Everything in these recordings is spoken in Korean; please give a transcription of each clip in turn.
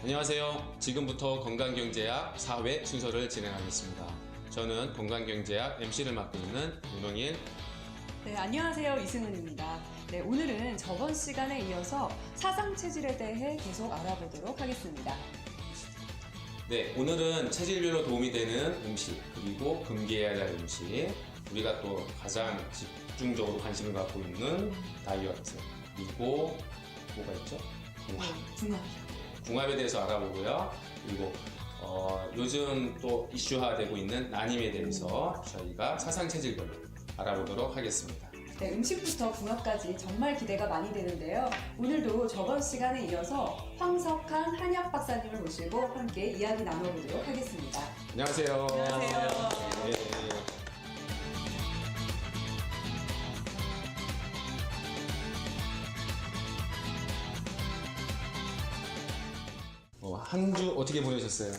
안녕하세요. 지금부터 건강경제학 4회 순서를 진행하겠습니다. 저는 건강경제학 MC를 맡고 있는 윤홍일. 네, 안녕하세요. 이승은입니다. 네, 오늘은 저번 시간에 이어서 사상체질에 대해 계속 알아보도록 하겠습니다. 네, 오늘은 체질별로 도움이 되는 음식, 그리고 금기해야 할 음식, 우리가 또 가장 집중적으로 관심을 갖고 있는 다이어트, 그리고 뭐가 있죠? 궁합이요. 궁합에 대해서 알아보고요. 그리고 요즘 또 이슈화되고 있는 난임에 대해서 저희가 사상체질별로 알아보도록 하겠습니다. 네, 음식부터 궁합까지 정말 기대가 많이 되는데요. 오늘도 저번 시간에 이어서 황석한 한의학 박사님을 모시고 함께 이야기 나눠보도록 하겠습니다. 안녕하세요. 안녕하세요. 네. 한 주 어떻게 보내셨어요?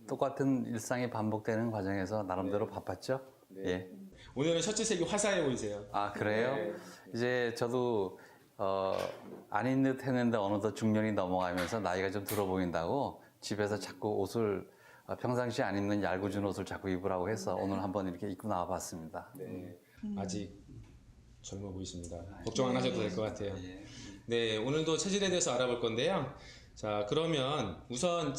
똑같은 일상이 반복되는 과정에서 나름대로 바빴죠? 네. 예. 오늘은 셔츠색이 화사해 보이세요. 아, 그래요? 네. 이제 저도, 아닌 듯 했는데 어느덧 중년이 넘어가면서 나이가 좀 들어 보인다고 집에서 자꾸 옷을 평상시 안 입는 얇은 옷을 자꾸 입으라고 해서 오늘 한번 이렇게 입고 나와 봤습니다. 네. 아직 젊어 보이십니다. 걱정 안 하셔도 될 것 같아요. 예. 네, 오늘도 체질에 대해서 알아볼 건데요. 자, 그러면 우선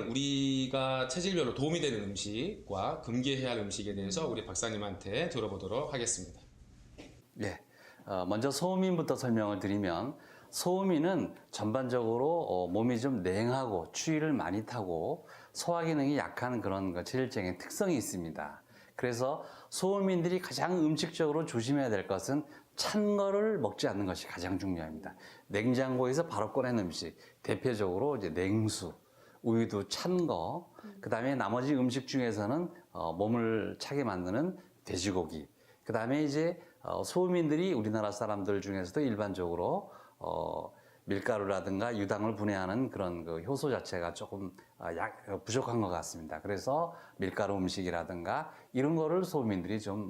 우리가 체질별로 도움이 되는 음식과 금기해야 할 음식에 대해서 우리 박사님한테 들어보도록 하겠습니다. 예. 먼저 소음인부터 설명을 드리면 소음인은 전반적으로 몸이 좀 냉하고 추위를 많이 타고 소화 기능이 약한 그런 체질적인 특성이 있습니다. 그래서 소음인들이 가장 음식적으로 조심해야 될 것은 찬 거를 먹지 않는 것이 가장 중요합니다. 냉장고에서 바로 꺼낸 음식, 대표적으로 이제 냉수, 우유도 찬 거, 그 다음에 나머지 음식 중에서는 몸을 차게 만드는 돼지고기, 그 다음에 이제 소음인들이 우리나라 사람들 중에서도 일반적으로 밀가루라든가 유당을 분해하는 그런 그 효소 자체가 조금 부족한 것 같습니다. 그래서 밀가루 음식이라든가 이런 거를 소민들이 좀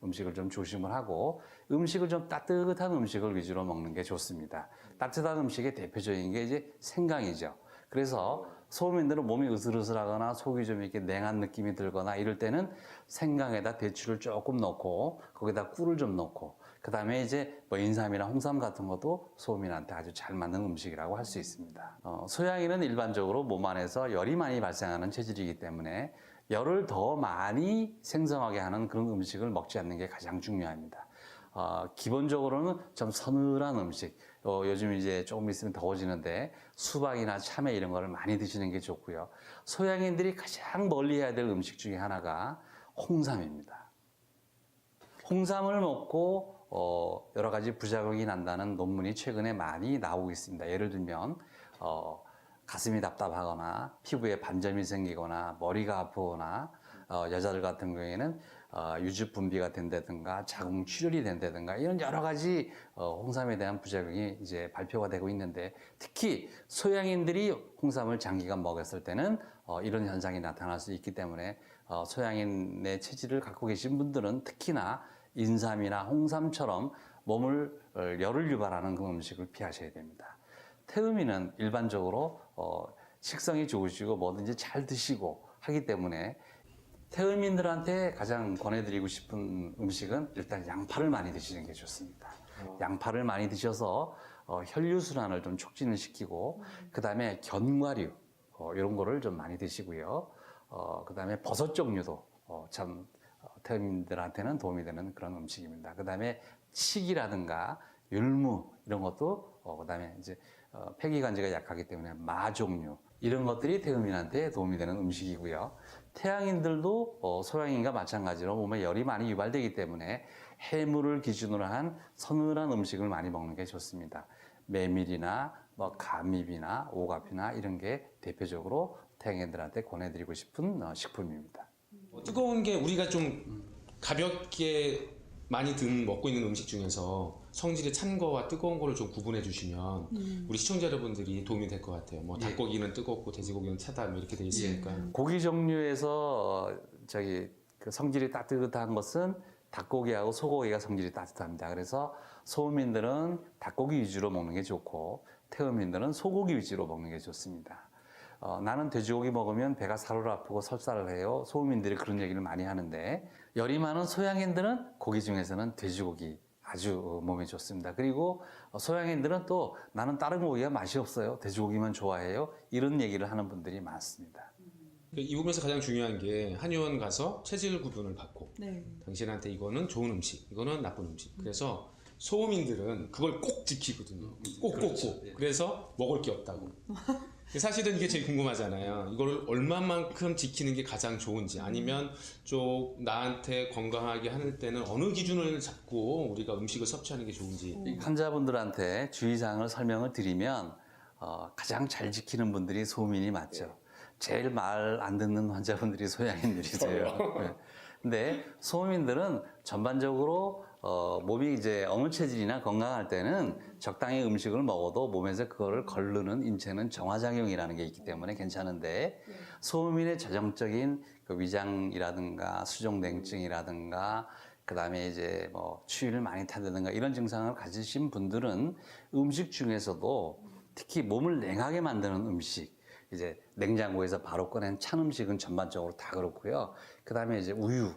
음식을 좀 조심을 하고 음식을 좀 따뜻한 음식을 위주로 먹는 게 좋습니다. 따뜻한 음식의 대표적인 게 이제 생강이죠. 그래서 소민들은 몸이 으슬으슬하거나 속이 좀 이렇게 냉한 느낌이 들거나 이럴 때는 생강에다 대추를 조금 넣고 거기다 꿀을 좀 넣고 그 다음에 이제 인삼이나 홍삼 같은 것도 소민한테 아주 잘 맞는 음식이라고 할 수 있습니다. 소양인은 일반적으로 몸 안에서 열이 많이 발생하는 체질이기 때문에 열을 더 많이 생성하게 하는 그런 음식을 먹지 않는 게 가장 중요합니다. 기본적으로는 좀 서늘한 음식, 요즘 이제 조금 있으면 더워지는데 수박이나 참외 이런 거를 많이 드시는 게 좋고요. 소양인들이 가장 멀리 해야 될 음식 중에 하나가 홍삼입니다. 홍삼을 먹고 여러 가지 부작용이 난다는 논문이 최근에 많이 나오고 있습니다. 예를 들면 가슴이 답답하거나 피부에 반점이 생기거나 머리가 아프거나 여자들 같은 경우에는 유즙 분비가 된다든가 자궁 출혈이 된다든가 이런 여러 가지 홍삼에 대한 부작용이 이제 발표가 되고 있는데 특히 소양인들이 홍삼을 장기간 먹었을 때는 이런 현상이 나타날 수 있기 때문에 소양인의 체질을 갖고 계신 분들은 특히나 인삼이나 홍삼처럼 몸을 열을 유발하는 그 음식을 피하셔야 됩니다. 태음인은 일반적으로 식성이 좋으시고 뭐든지 잘 드시고 하기 때문에 태음인들한테 가장 권해드리고 싶은 음식은 일단 양파를 많이 드시는 게 좋습니다. 양파를 많이 드셔서 혈류순환을 좀 촉진을 시키고 그 다음에 견과류 이런 거를 좀 많이 드시고요. 그 다음에 버섯 종류도 참 태음인들한테는 도움이 되는 그런 음식입니다. 그 다음에 칡이라든가 율무 이런 것도 그 다음에 이제 폐기관지가 약하기 때문에 마 종류 이런 것들이 태음인한테 도움이 되는 음식이고요. 태양인들도 소양인과 마찬가지로 몸에 열이 많이 유발되기 때문에 해물을 기준으로 한 서늘한 음식을 많이 먹는 게 좋습니다. 메밀이나 감잎이나 오갑이나 이런 게 대표적으로 태양인들한테 권해드리고 싶은 식품입니다. 뜨거운 게 우리가 좀 가볍게 많이 먹고 있는 음식 중에서 성질이 찬 거와 뜨거운 거를 좀 구분해 주시면 우리 시청자 여러분들이 도움이 될 것 같아요. 뭐 닭고기는 뜨겁고 돼지고기는 차다 뭐 이렇게 돼 있으니까. 고기 종류에서 그 성질이 따뜻한 것은 닭고기하고 소고기가 성질이 따뜻합니다. 그래서 소민들은 닭고기 위주로 먹는 게 좋고 태음인들은 소고기 위주로 먹는 게 좋습니다. 나는 돼지고기 먹으면 배가 사르르 아프고 설사를 해요. 소음인들이 그런 얘기를 많이 하는데, 열이 많은 소양인들은 고기 중에서는 돼지고기 아주 몸에 좋습니다. 그리고 소양인들은 또 나는 다른 고기가 맛이 없어요. 돼지고기만 좋아해요. 이런 얘기를 하는 분들이 많습니다. 이 부분에서 가장 중요한 게 한의원 가서 체질 구분을 받고 네. 당신한테 이거는 좋은 음식, 이거는 나쁜 음식. 그래서 소음인들은 그걸 꼭 지키거든요. 그렇죠. 예. 그래서 먹을 게 없다고. 사실은 이게 제일 궁금하잖아요. 이걸 얼마만큼 지키는 게 가장 좋은지, 아니면 좀 나한테 건강하게 하는 때는 어느 기준을 잡고 우리가 음식을 섭취하는 게 좋은지. 환자분들한테 주의사항을 설명을 드리면 가장 잘 지키는 분들이 소음인이 맞죠. 제일 말 안 듣는 환자분들이 소양인들이세요. 네. 근데 소음인들은 전반적으로 몸이 이제 어느 체질이나 건강할 때는 적당히 음식을 먹어도 몸에서 그거를 거르는 인체는 정화작용이라는 게 있기 때문에 괜찮은데, 소음인의 전형적인 그 위장이라든가 수족냉증이라든가 그다음에 이제 뭐 추위를 많이 타다든가 이런 증상을 가지신 분들은 음식 중에서도 특히 몸을 냉하게 만드는 음식, 이제 냉장고에서 바로 꺼낸 찬 음식은 전반적으로 다 그렇고요. 그다음에 이제 우유,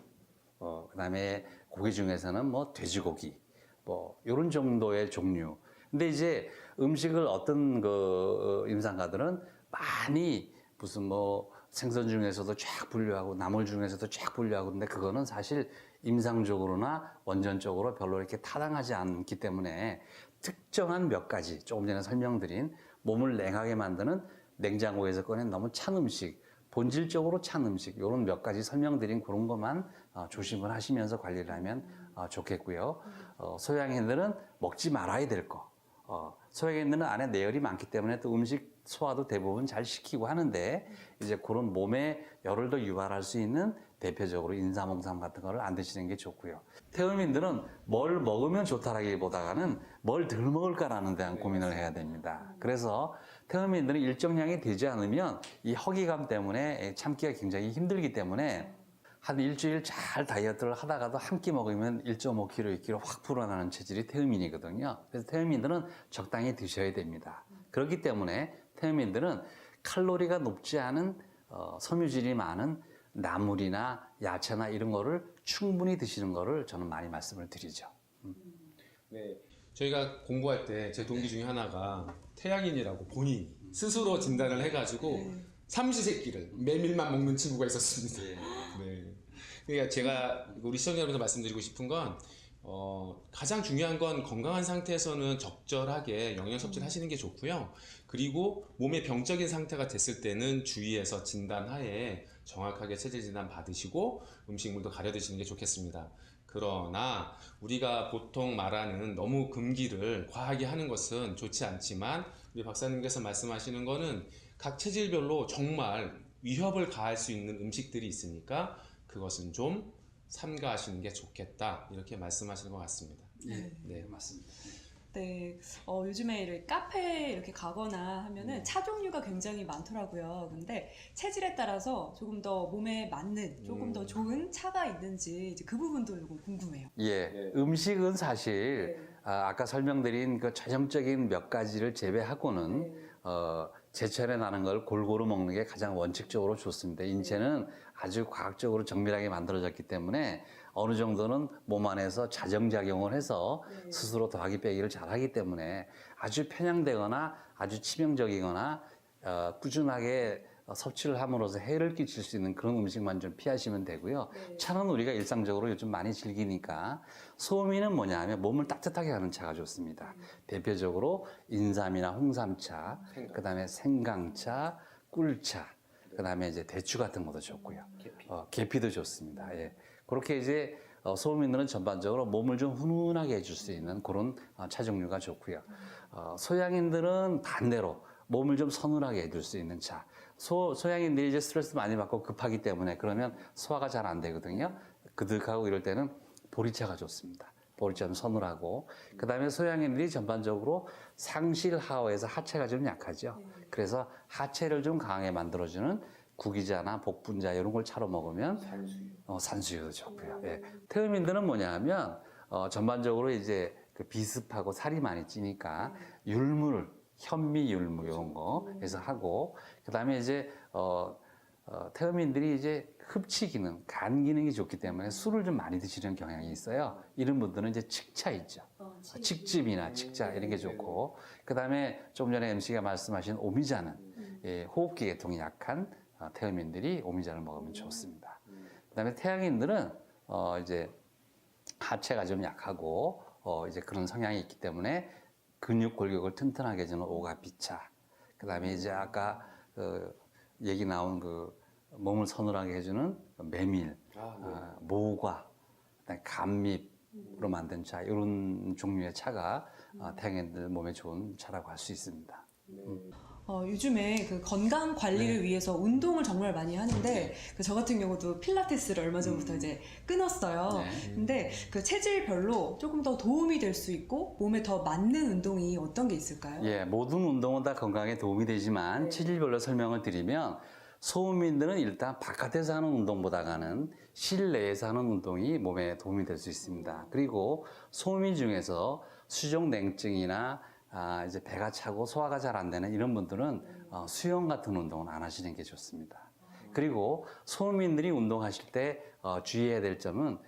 그다음에 고기 중에서는 뭐 돼지고기, 뭐 이런 정도의 종류. 근데 이제 음식을 어떤 그 임상가들은 많이 무슨 뭐 생선 중에서도 쫙 분류하고 나물 중에서도 쫙 분류하고, 근데 그거는 사실 임상적으로나 원전적으로 별로 이렇게 타당하지 않기 때문에 특정한 몇 가지, 조금 전에 설명드린 몸을 냉하게 만드는 냉장고에서 꺼낸 너무 찬 음식, 본질적으로 찬 음식, 이런 몇 가지 설명드린 그런 것만 조심을 하시면서 관리를 하면 좋겠고요. 소양인들은 먹지 말아야 될 거. 소양인들은 안에 내열이 많기 때문에 또 음식 소화도 대부분 잘 시키고 하는데, 이제 그런 몸에 열을 더 유발할 수 있는 대표적으로 인삼, 홍삼 같은 거를 안 드시는 게 좋고요. 태음인들은 뭘 먹으면 좋다라기보다는 뭘 덜 먹을까라는 데한 고민을 해야 됩니다. 그래서 태음인들은 일정량이 되지 않으면 이 허기감 때문에 참기가 굉장히 힘들기 때문에 한 일주일 잘 다이어트를 하다가도 한 끼 먹으면 1.5kg, 2kg 확 불어나는 체질이 태음인이거든요. 그래서 태음인들은 적당히 드셔야 됩니다. 그렇기 때문에 태음인들은 칼로리가 높지 않은 섬유질이 많은 나물이나 야채나 이런 거를 충분히 드시는 거를 저는 많이 말씀을 드리죠. 네, 저희가 공부할 때 제 동기 중에 하나가 태양인이라고 본인 스스로 진단을 해가지고 삼시세끼를 메밀만 먹는 친구가 있었습니다. 네. 그러니까 제가 우리 시청자 여러분들 말씀드리고 싶은 건 가장 중요한 건 건강한 상태에서는 적절하게 영양 섭취를 하시는 게 좋고요. 그리고 몸의 병적인 상태가 됐을 때는 주의해서 진단하에 정확하게 체질 진단 받으시고 음식물도 가려 드시는 게 좋겠습니다. 그러나 우리가 보통 말하는 너무 금기를 과하게 하는 것은 좋지 않지만, 우리 박사님께서 말씀하시는 거는 각 체질별로 정말 위협을 가할 수 있는 음식들이 있으니까 그것은 좀 삼가하시는 게 좋겠다, 이렇게 말씀하시는 것 같습니다. 네, 맞습니다. 네, 요즘에 이렇게 카페에 이렇게 가거나 하면은 차 종류가 굉장히 많더라고요. 근데 체질에 따라서 조금 더 몸에 맞는, 조금 더 좋은 차가 있는지 이제 그 부분도 조금 궁금해요. 예, 음식은 사실 아까 설명드린 그 전형적인 몇 가지를 제외하고는 제철에 나는 걸 골고루 먹는 게 가장 원칙적으로 좋습니다. 인체는 아주 과학적으로 정밀하게 만들어졌기 때문에 어느 정도는 몸 안에서 자정작용을 해서 스스로 더하기 빼기를 잘하기 때문에 아주 편향되거나 아주 치명적이거나 꾸준하게 섭취를 함으로써 해를 끼칠 수 있는 그런 음식만 좀 피하시면 되고요. 차는 우리가 일상적으로 요즘 많이 즐기니까. 소음인은 뭐냐 하면 몸을 따뜻하게 하는 차가 좋습니다. 대표적으로 인삼이나 홍삼차, 그다음에 생강차, 꿀차, 그다음에 이제 대추 같은 것도 좋고요. 계피도 좋습니다. 예. 그렇게 이제 소음인들은 전반적으로 몸을 좀 훈훈하게 해줄 수 있는 그런 차 종류가 좋고요. 소양인들은 반대로 몸을 좀 서늘하게 해줄 수 있는 차. 소양인들이 이제 스트레스 많이 받고 급하기 때문에 그러면 소화가 잘 안 되거든요. 그득하고 이럴 때는 보리차가 좋습니다. 보리차는 서늘하고. 그 다음에 소양인들이 전반적으로 상실 하어에서 하체가 좀 약하죠. 그래서 하체를 좀 강하게 만들어주는 구기자나 복분자 이런 걸 차로 먹으면 산수유도 좋고요. 예. 태음인들은 뭐냐 하면 전반적으로 이제 그 비습하고 살이 많이 찌니까 율무를 현미율무 이런 거 해서 하고 그다음에 이제 태음인들이 이제 흡치 기능, 간 기능이 좋기 때문에 술을 좀 많이 드시는 경향이 있어요. 이런 분들은 이제 칡차 있죠. 칡즙이나 칡차 이런 게 좋고 그다음에 좀 전에 MC가 말씀하신 오미자는 예, 호흡기 계통이 약한 태음인들이 오미자를 먹으면 좋습니다. 그다음에 태양인들은 이제 하체가 좀 약하고 이제 그런 성향이 있기 때문에 근육 골격을 튼튼하게 해주는 오가피차. 그다음에 이제 아까 얘기 나온 그 몸을 서늘하게 해주는 메밀, 모과, 그다음에 감잎으로 만든 차 이런 종류의 차가 태양인들 몸에 좋은 차라고 할 수 있습니다. 요즘에 그 건강 관리를 위해서 운동을 정말 많이 하는데 저 같은 경우도 필라테스를 얼마 전부터 이제 끊었어요. 근데 그 체질별로 조금 더 도움이 될 수 있고 몸에 더 맞는 운동이 어떤 게 있을까요? 예, 모든 운동은 다 건강에 도움이 되지만 체질별로 설명을 드리면 소음인들은 일단 바깥에서 하는 운동보다는 실내에서 하는 운동이 몸에 도움이 될 수 있습니다. 그리고 소음인 중에서 수족냉증이나 이제 배가 차고 소화가 잘 안 되는 이런 분들은 수영 같은 운동은 안 하시는 게 좋습니다. 그리고 소음인들이 운동하실 때 주의해야 될 점은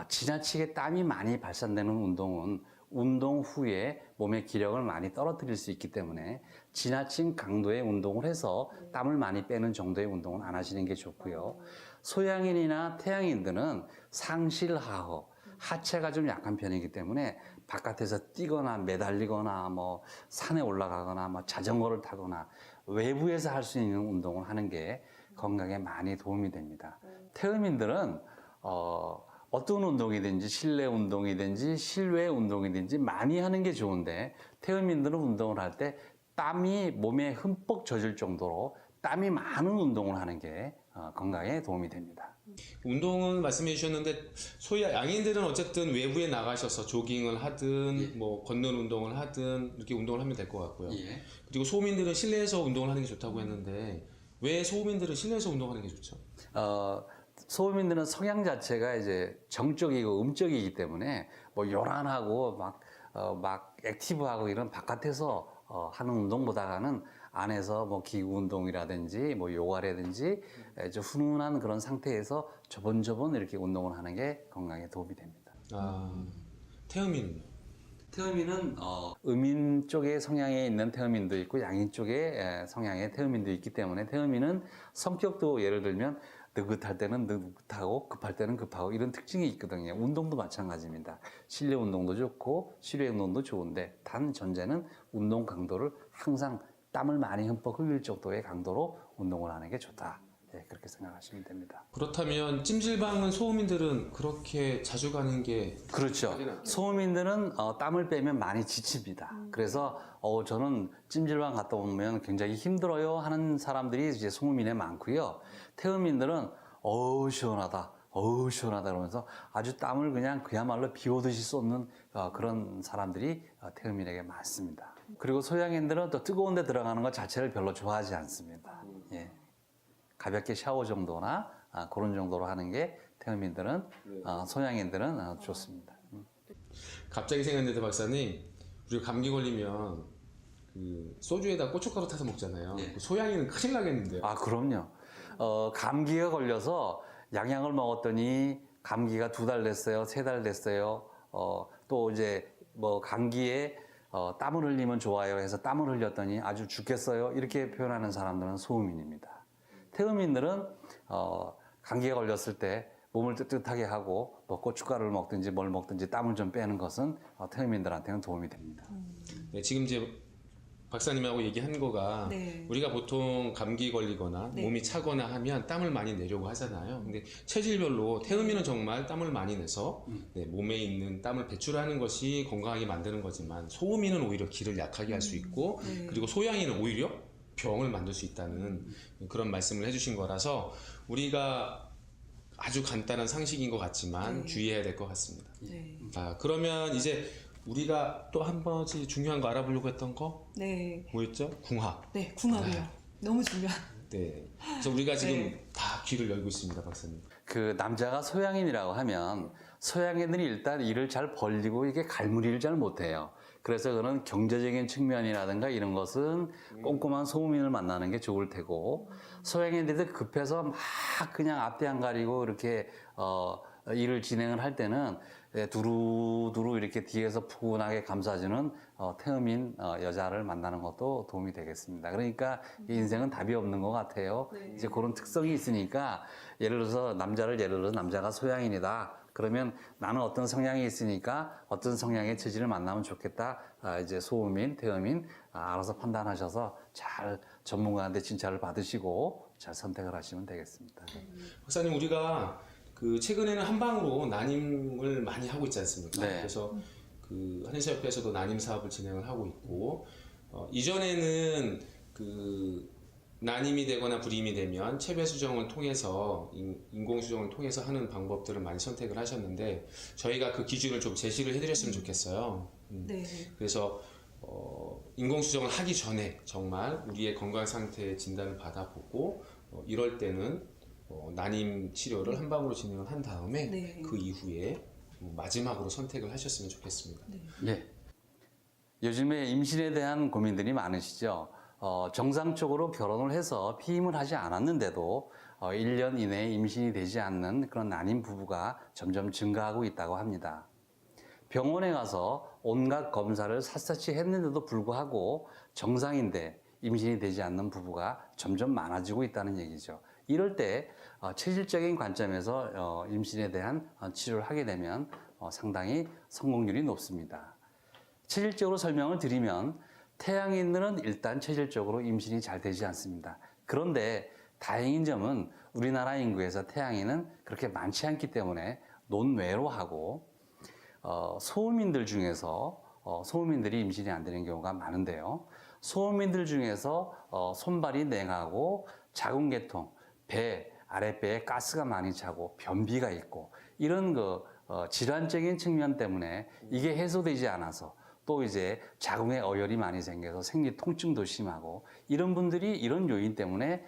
지나치게 땀이 많이 발산되는 운동은 운동 후에 몸의 기력을 많이 떨어뜨릴 수 있기 때문에 지나친 강도의 운동을 해서 땀을 많이 빼는 정도의 운동은 안 하시는 게 좋고요. 소양인이나 태양인들은 상실하허, 하체가 좀 약한 편이기 때문에 바깥에서 뛰거나 매달리거나 뭐 산에 올라가거나 뭐 자전거를 타거나 외부에서 할 수 있는 운동을 하는 게 건강에 많이 도움이 됩니다. 태음인들은 어떤 운동이든지 실내 운동이든지 실외 운동이든지 많이 하는 게 좋은데 태음인들은 운동을 할 때 땀이 몸에 흠뻑 젖을 정도로 땀이 많은 운동을 하는 게 건강에 도움이 됩니다. 운동은 말씀해 주셨는데 양인들은 어쨌든 외부에 나가셔서 조깅을 하든 뭐 걷는 운동을 하든 이렇게 운동을 하면 될 것 같고요. 그리고 소음인들은 실내에서 운동을 하는 게 좋다고 했는데 왜 소음인들은 실내에서 운동하는 게 좋죠? 소음인들은 성향 자체가 이제 정적이고 음적이기 때문에 뭐 요란하고 막 액티브하고 이런 바깥에서 하는 운동보다는 안에서 뭐 기구 운동이라든지 뭐 요가라든지 좀 훈훈한 그런 상태에서 저번저번 이렇게 운동을 하는 게 건강에 도움이 됩니다. 태음인은요? 태음인은 음인 쪽의 성향에 있는 태음인도 있고 양인 쪽의 성향의 태음인도 있기 때문에 태음인은 성격도 예를 들면 느긋할 때는 느긋하고 급할 때는 급하고 이런 특징이 있거든요. 운동도 마찬가지입니다. 실내 운동도 좋고 실외 운동도 좋은데 단 전제는 운동 강도를 항상 땀을 많이 흠뻑 흘릴 정도의 강도로 운동을 하는 게 좋다. 예, 그렇게 생각하시면 됩니다. 그렇다면 찜질방은 소음인들은 그렇게 자주 가는 게 그렇죠. 소음인들은 땀을 빼면 많이 지칩니다. 그래서 저는 찜질방 갔다 오면 굉장히 힘들어요 하는 사람들이 이제 소음인에 많고요. 태음인들은 시원하다. 시원하다 그러면서 아주 땀을 그냥 그야말로 비 오듯이 쏟는 그런 사람들이 태음인에게 많습니다. 그리고 소양인들은 또 뜨거운 데 들어가는 것 자체를 별로 좋아하지 않습니다. 예. 가볍게 샤워 정도나 그런 정도로 하는 게 태음인들은 소양인들은 좋습니다. 갑자기 생각났는데 박사님, 우리가 감기 걸리면 그 소주에다 고춧가루 타서 먹잖아요. 그 소양인은 큰일 나겠는데요. 그럼요. 감기가 걸려서 양약을 먹었더니 감기가 2달 됐어요, 3달 됐어요. 또 이제 뭐 감기에 땀을 흘리면 좋아요 해서 땀을 흘렸더니 아주 죽겠어요 이렇게 표현하는 사람들은 소음인입니다. 태음인들은 감기가 걸렸을 때 몸을 뜨뜻하게 하고 뭐 고춧가루를 먹든지 뭘 먹든지 땀을 좀 빼는 것은 태음인들한테는 도움이 됩니다. 네, 지금 이제 박사님하고 얘기한 거가 우리가 보통 감기 걸리거나 몸이 차거나 하면 땀을 많이 내려고 하잖아요. 근데 체질별로 태음인은 정말 땀을 많이 내서 몸에 있는 땀을 배출하는 것이 건강하게 만드는 거지만 소음인은 오히려 기를 약하게 할 수 있고 그리고 소양인은 오히려 병을 만들 수 있다는 그런 말씀을 해주신 거라서 우리가 아주 간단한 상식인 것 같지만 주의해야 될 것 같습니다. 그러면 이제 우리가 또 한 번씩 중요한 거 알아보려고 했던 거? 뭐였죠? 궁합. 네, 궁합이요. 너무 중요한. 네. 그래서 우리가 지금 다 귀를 열고 있습니다, 박사님. 그 남자가 소양인이라고 하면 소양인들이 일단 일을 잘 벌리고 이게 갈무리를 잘 못해요. 그래서 그런 경제적인 측면이라든가 이런 것은 꼼꼼한 소음인을 만나는 게 좋을 테고, 소양인들도 급해서 막 그냥 앞뒤 안 가리고 이렇게 일을 진행을 할 때는 두루두루 이렇게 뒤에서 푸근하게 감싸주는 태음인 여자를 만나는 것도 도움이 되겠습니다. 그러니까 인생은 답이 없는 것 같아요. 네. 이제 그런 특성이 있으니까 예를 들어서 남자가 소양인이다. 그러면 나는 어떤 성향이 있으니까 어떤 성향의 체질을 만나면 좋겠다. 이제 소음인, 태음인 알아서 판단하셔서 잘 전문가한테 진찰을 받으시고 잘 선택을 하시면 되겠습니다. 박사님, 우리가 그 최근에는 한방으로 난임을 많이 하고 있지 않습니까? 네. 그래서 그 한의사협회에서도 난임 사업을 진행을 하고 있고, 이전에는 그 난임이 되거나 불임이 되면 체배 수정을 통해서 인공 수정을 통해서 하는 방법들을 많이 선택을 하셨는데, 저희가 그 기준을 좀 제시를 해드렸으면 좋겠어요. 네. 그래서 인공 수정을 하기 전에 정말 우리의 건강 상태 진단을 받아보고 이럴 때는 난임 치료를 한방으로 진행을 한 다음에 네. 그 이후에 마지막으로 선택을 하셨으면 좋겠습니다. 예. 요즘에 임신에 대한 고민들이 많으시죠. 정상적으로 결혼을 해서 피임을 하지 않았는데도 1년 이내에 임신이 되지 않는 그런 난임 부부가 점점 증가하고 있다고 합니다. 병원에 가서 온갖 검사를 샅샅이 했는데도 불구하고 정상인데 임신이 되지 않는 부부가 점점 많아지고 있다는 얘기죠. 이럴 때 체질적인 관점에서 임신에 대한 치료를 하게 되면 상당히 성공률이 높습니다. 체질적으로 설명을 드리면 태양인들은 일단 체질적으로 임신이 잘 되지 않습니다. 그런데 다행인 점은 우리나라 인구에서 태양인은 그렇게 많지 않기 때문에 논외로 하고 소음인들 중에서 소음인들이 임신이 안 되는 경우가 많은데요. 소음인들 중에서 손발이 냉하고 자궁계통, 배, 아랫배에 가스가 많이 차고 변비가 있고 이런 질환적인 측면 때문에 이게 해소되지 않아서 또 이제 자궁에 어혈이 많이 생겨서 생리 통증도 심하고 이런 분들이 이런 요인 때문에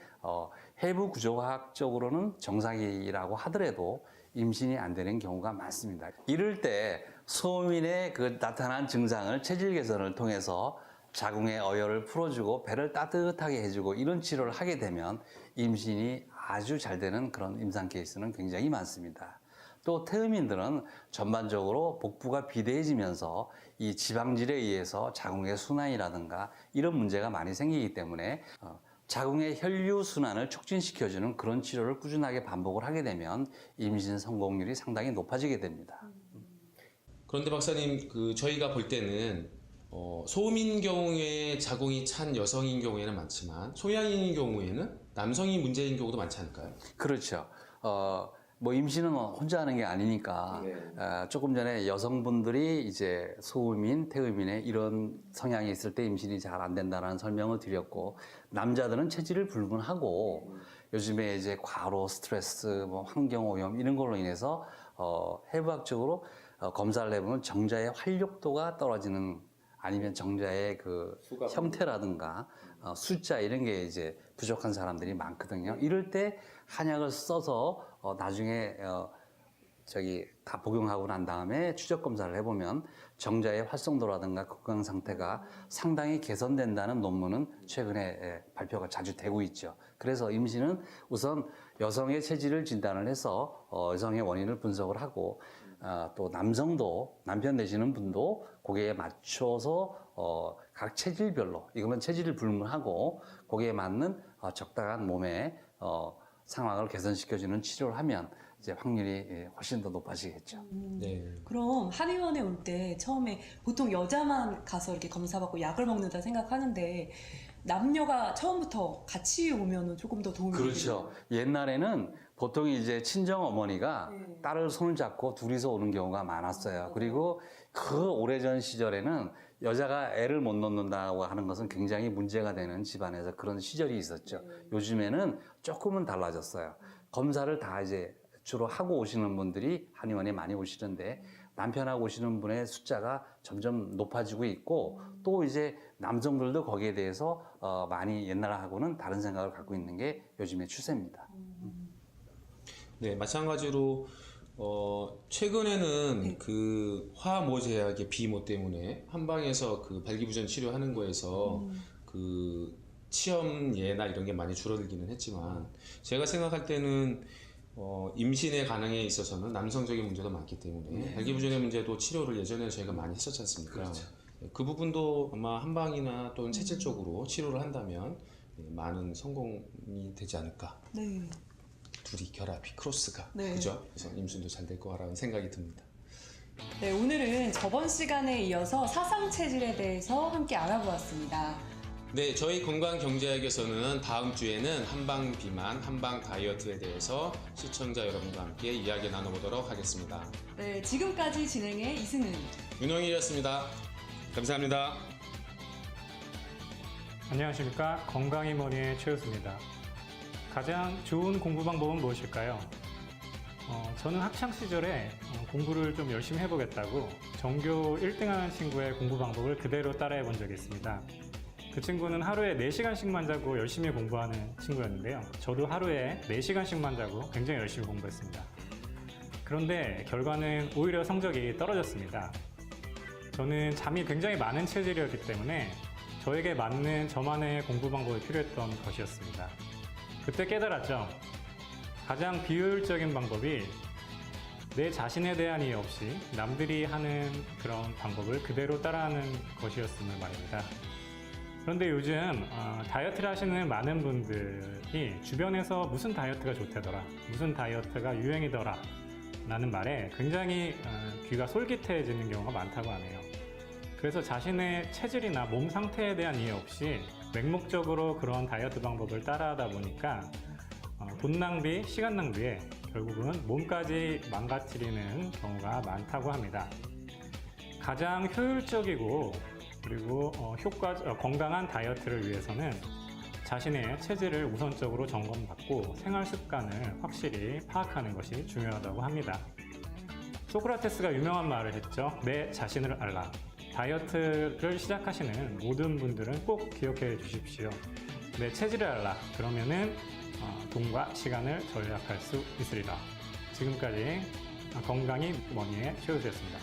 해부 구조학적으로는 정상이라고 하더라도 임신이 안 되는 경우가 많습니다. 이럴 때 소음인의 그 나타난 증상을 체질 개선을 통해서 자궁의 어혈을 풀어주고 배를 따뜻하게 해주고 이런 치료를 하게 되면 임신이 아주 잘 되는 그런 임상 케이스는 굉장히 많습니다. 또 태음인들은 전반적으로 복부가 비대해지면서 이 지방질에 의해서 자궁의 순환이라든가 이런 문제가 많이 생기기 때문에 자궁의 혈류 순환을 촉진시켜주는 그런 치료를 꾸준하게 반복을 하게 되면 임신 성공률이 상당히 높아지게 됩니다. 그런데 박사님, 저희가 볼 때는 소음인 경우에 자궁이 찬 여성인 경우에는 많지만 소양인 경우에는 남성이 문제인 경우도 많지 않을까요? 그렇죠. 뭐 임신은 혼자 하는 게 아니니까 조금 전에 여성분들이 이제 소음인, 태음인의 이런 성향이 있을 때 임신이 잘 안 된다는 설명을 드렸고 남자들은 체질을 불문하고 요즘에 이제 과로, 스트레스, 뭐 환경 오염 이런 걸로 인해서 해부학적으로 검사를 해보면 정자의 활력도가 떨어지는 아니면 정자의 그 형태라든가 숫자 이런 게 이제 부족한 사람들이 많거든요. 이럴 때 한약을 써서 나중에 다 복용하고 난 다음에 추적 검사를 해보면 정자의 활성도라든가 건강 상태가 상당히 개선된다는 논문은 최근에 발표가 자주 되고 있죠. 그래서 임신은 우선 여성의 체질을 진단을 해서 여성의 원인을 분석을 하고 또 남성도 남편 되시는 분도 거기에 맞춰서 각 체질별로 이거는 체질을 불문하고 거기에 맞는 적당한 몸의 상황을 개선시켜주는 치료를 하면 이제 확률이 훨씬 더 높아지겠죠. 네. 그럼 한의원에 올 때 처음에 보통 여자만 가서 이렇게 검사받고 약을 먹는다 생각하는데 남녀가 처음부터 같이 오면은 조금 더 도움이 그렇죠. 되겠네요. 옛날에는 보통 이제 친정 어머니가 네. 딸을 손을 잡고 둘이서 오는 경우가 많았어요. 그리고 그 오래전 시절에는 여자가 애를 못 놓는다고 하는 것은 굉장히 문제가 되는 집안에서 그런 시절이 있었죠. 요즘에는 조금은 달라졌어요. 검사를 다 이제 주로 하고 오시는 분들이 한의원에 많이 오시는데 남편하고 오시는 분의 숫자가 점점 높아지고 있고 또 이제 남성들도 거기에 대해서 많이 옛날하고는 다른 생각을 갖고 있는 게 요즘의 추세입니다. 네, 마찬가지로 최근에는 그 화모제약의 비모 때문에 한방에서 그 발기부전 치료하는 거에서 그 치염예나 이런 게 많이 줄어들기는 했지만 제가 생각할 때는 임신의 가능에 있어서는 남성적인 문제도 많기 때문에 발기부전의 문제도 치료를 예전에 저희가 많이 했었지 않습니까? 그렇죠. 그 부분도 아마 한방이나 또는 체질적으로 치료를 한다면 많은 성공이 되지 않을까. 네. 둘이 결합이 크로스가 네. 그죠? 그래서 임신도 잘 될 거라는 생각이 듭니다. 네, 오늘은 저번 시간에 이어서 사상 체질에 대해서 함께 알아보았습니다. 네, 저희 건강경제학에서는 다음 주에는 한방 비만, 한방 다이어트에 대해서 시청자 여러분과 함께 이야기 나눠보도록 하겠습니다. 네, 지금까지 진행의 이승은. 윤홍일이었습니다. 감사합니다. 안녕하십니까. 건강이머니의 최우수입니다. 가장 좋은 공부 방법은 무엇일까요? 저는 학창시절에 공부를 좀 열심히 해보겠다고 전교 1등하는 친구의 공부 방법을 그대로 따라해 본 적이 있습니다. 그 친구는 하루에 4시간씩만 자고 열심히 공부하는 친구였는데요. 저도 하루에 4시간씩만 자고 굉장히 열심히 공부했습니다. 그런데 결과는 오히려 성적이 떨어졌습니다. 저는 잠이 굉장히 많은 체질이었기 때문에 저에게 맞는 저만의 공부 방법이 필요했던 것이었습니다. 그때 깨달았죠. 가장 비효율적인 방법이 내 자신에 대한 이해 없이 남들이 하는 그런 방법을 그대로 따라하는 것이었음을 말입니다. 그런데 요즘 다이어트를 하시는 많은 분들이 주변에서 무슨 다이어트가 좋다더라, 무슨 다이어트가 유행이더라 라는 말에 굉장히 귀가 솔깃해지는 경우가 많다고 하네요. 그래서 자신의 체질이나 몸 상태에 대한 이해 없이 맹목적으로 그런 다이어트 방법을 따라하다 보니까 돈 낭비, 시간 낭비에 결국은 몸까지 망가뜨리는 경우가 많다고 합니다. 가장 효율적이고 그리고 건강한 다이어트를 위해서는 자신의 체질을 우선적으로 점검받고 생활 습관을 확실히 파악하는 것이 중요하다고 합니다. 소크라테스가 유명한 말을 했죠. 내 자신을 알라. 다이어트를 시작하시는 모든 분들은 꼭 기억해 주십시오. 내 체질을 알라. 그러면은 돈과 시간을 절약할 수 있으리라. 지금까지 건강이 머니의 최우수였습니다.